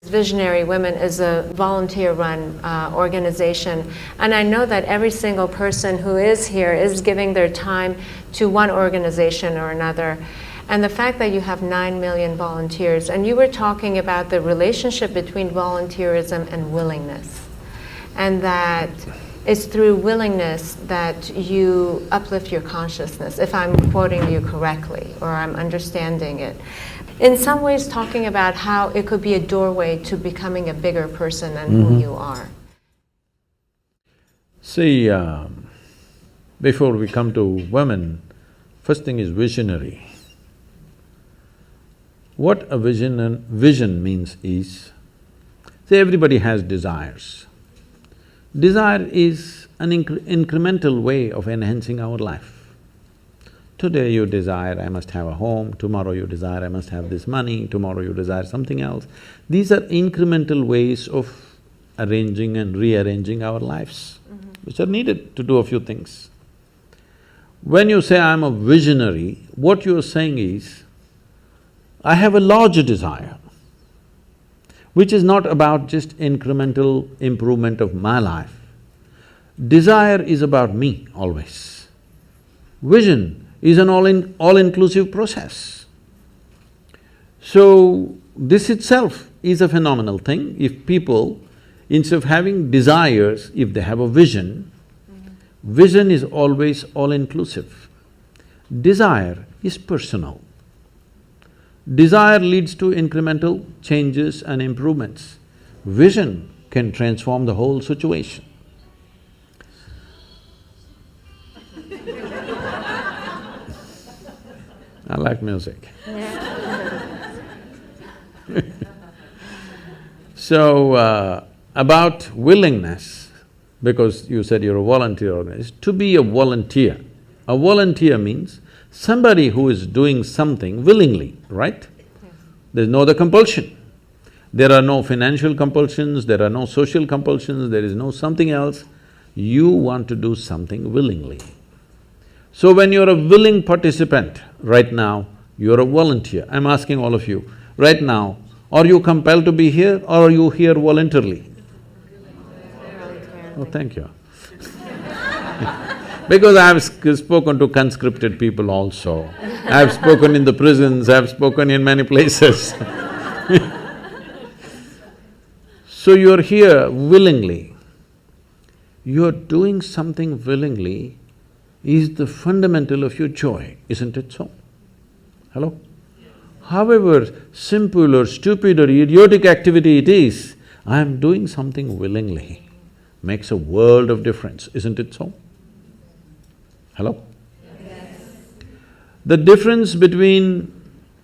Visionary Women is a volunteer-run organization, and I know that every single person who is here is giving their time to one organization or another. And the fact that you have 9 million volunteers, and you were talking about the relationship between volunteerism and willingness, and that it's through willingness that you uplift your consciousness, if I'm quoting you correctly, or I'm understanding it. In some ways talking about how it could be a doorway to becoming a bigger person than who you are. See, before we come to women, first thing is visionary. What a vision means is, see, everybody has desires. Desire is an incremental way of enhancing our life. Today you desire, I must have a home, tomorrow you desire, I must have this money, tomorrow you desire something else. These are incremental ways of arranging and rearranging our lives, which are needed to do a few things. When you say, I'm a visionary, what you're saying is, I have a larger desire, which is not about just incremental improvement of my life. Desire is about me always. Vision is an all-inclusive process. So, this itself is a phenomenal thing. If people, instead of having desires, if they have a vision, vision is always all-inclusive. Desire is personal. Desire leads to incremental changes and improvements. Vision can transform the whole situation. I like music. So, about willingness, because you said you're a volunteer organization, to be a volunteer. A volunteer means somebody who is doing something willingly, right? Yes. There's no other compulsion. There are no financial compulsions, there are no social compulsions, there is no something else. You want to do something willingly. So when you're a willing participant, right now, you're a volunteer. I'm asking all of you, right now, are you compelled to be here or are you here voluntarily? Oh, thank you. Because I've spoken to conscripted people also. I've spoken in the prisons, I've spoken in many places. So you're here willingly. You're doing something willingly is the fundamental of your joy, isn't it so? Hello? However simple or stupid or idiotic activity it is, I'm doing something willingly, makes a world of difference, isn't it so? Hello? Yes. The difference between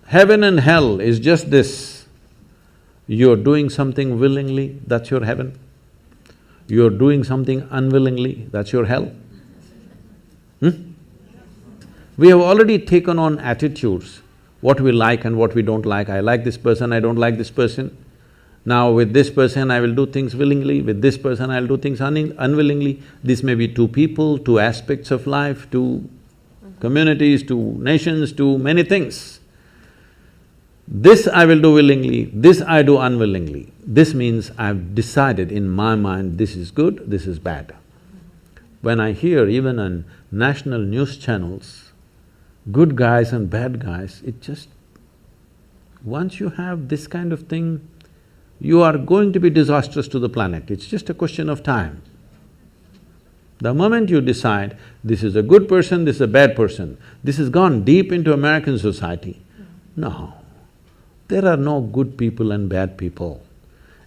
heaven and hell is just this, you're doing something willingly, that's your heaven. You're doing something unwillingly, that's your hell. We have already taken on attitudes, what we like and what we don't like. I like this person, I don't like this person. Now with this person I will do things willingly, with this person I'll do things unwillingly. This may be two people, two aspects of life, two communities, two nations, two many things. This I will do willingly, this I do unwillingly. This means I've decided in my mind, this is good, this is bad. When I hear even on national news channels, good guys and bad guys, it just… once you have this kind of thing, you are going to be disastrous to the planet, it's just a question of time. The moment you decide, this is a good person, this is a bad person, this has gone deep into American society. No, there are no good people and bad people.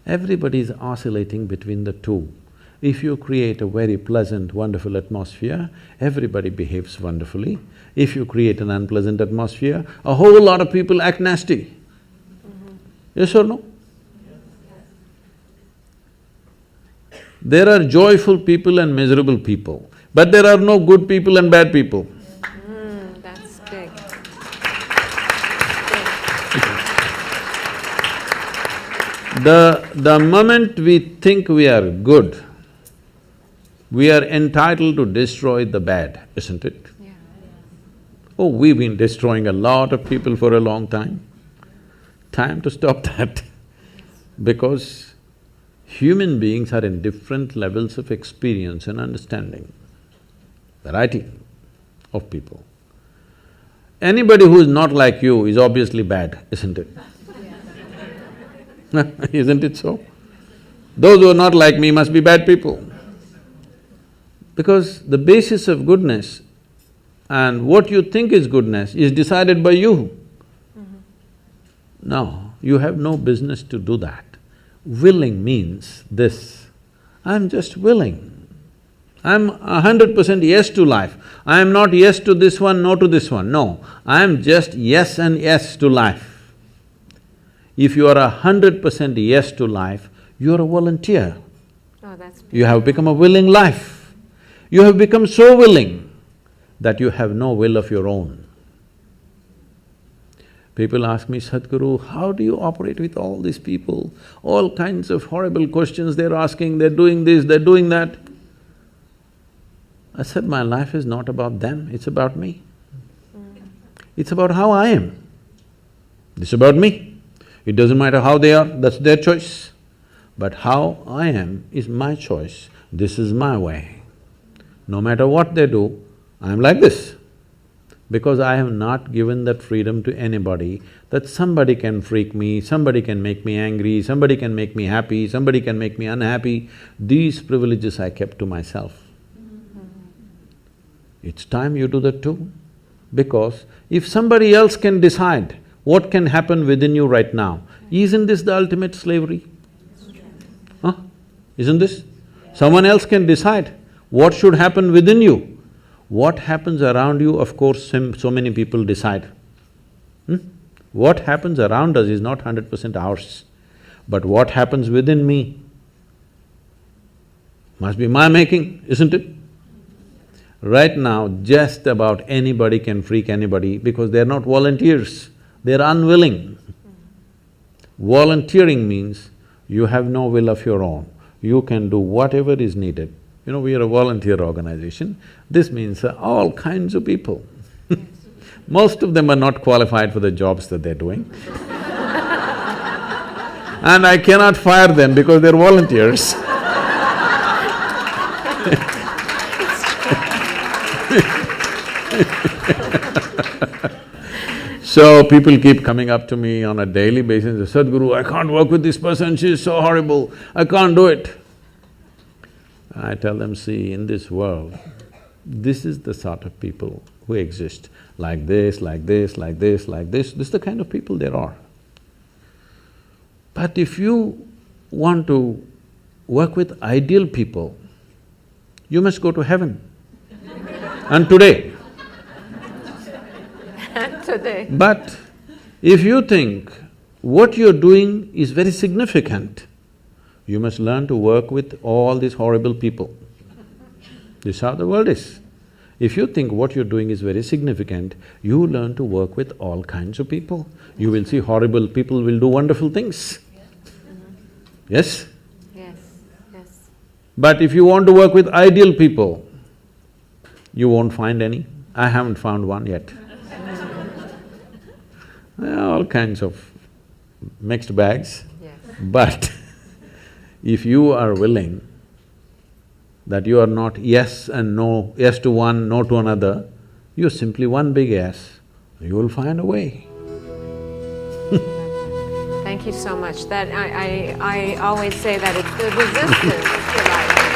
Everybody is oscillating between the two. If you create a very pleasant, wonderful atmosphere, everybody behaves wonderfully. If you create an unpleasant atmosphere, a whole lot of people act nasty. Yes or no? There are joyful people and miserable people, but there are no good people and bad people. That's big. The moment we think we are good, we are entitled to destroy the bad, isn't it? Yeah. Oh, we've been destroying a lot of people for a long time. Time to stop that. Because human beings are in different levels of experience and understanding, variety of people. Anybody who is not like you is obviously bad, isn't it? Isn't it so? Those who are not like me must be bad people. Because the basis of goodness and what you think is goodness is decided by you. No, you have no business to do that. Willing means this, I'm just willing. I'm 100% yes to life. I am not yes to this one, no to this one, no. I am just yes and yes to life. If you are 100% yes to life, you are a volunteer. Oh, that's beautiful. You have become a willing life. You have become so willing that you have no will of your own. People ask me, Sadhguru, how do you operate with all these people? All kinds of horrible questions they're asking, they're doing this, they're doing that. I said, my life is not about them, it's about me. It's about how I am. It's about me. It doesn't matter how they are, that's their choice. But how I am is my choice, this is my way. No matter what they do, I'm like this. Because I have not given that freedom to anybody that somebody can freak me, somebody can make me angry, somebody can make me happy, somebody can make me unhappy. These privileges I kept to myself. It's time you do that too. Because if somebody else can decide what can happen within you right now, isn't this the ultimate slavery? Huh? Isn't this? Someone else can decide what should happen within you. What happens around you, of course, so many people decide. What happens around us is not 100% ours. But what happens within me must be my making, isn't it? Right now, just about anybody can freak anybody because they're not volunteers, they're unwilling. Volunteering means you have no will of your own, you can do whatever is needed. You know, we are a volunteer organization, this means all kinds of people. Most of them are not qualified for the jobs that they're doing. And I cannot fire them because they're volunteers. So people keep coming up to me on a daily basis, Sadhguru, I can't work with this person, she's so horrible, I can't do it. I tell them, see, in this world, this is the sort of people who exist, like this, like this, like this, like this is the kind of people there are. But if you want to work with ideal people, you must go to heaven. And today. Today. But if you think what you're doing is very significant, you must learn to work with all these horrible people. This is how the world is. If you think what you're doing is very significant, you learn to work with all kinds of people. You will see horrible people will do wonderful things. Yes? Yes, yes. But if you want to work with ideal people, you won't find any. I haven't found one yet. All kinds of mixed bags. Yes. But if you are willing that you are not yes and no, yes to one, no to another, you're simply one big yes, you will find a way. Thank you so much. That I always say that it's the resistance to life.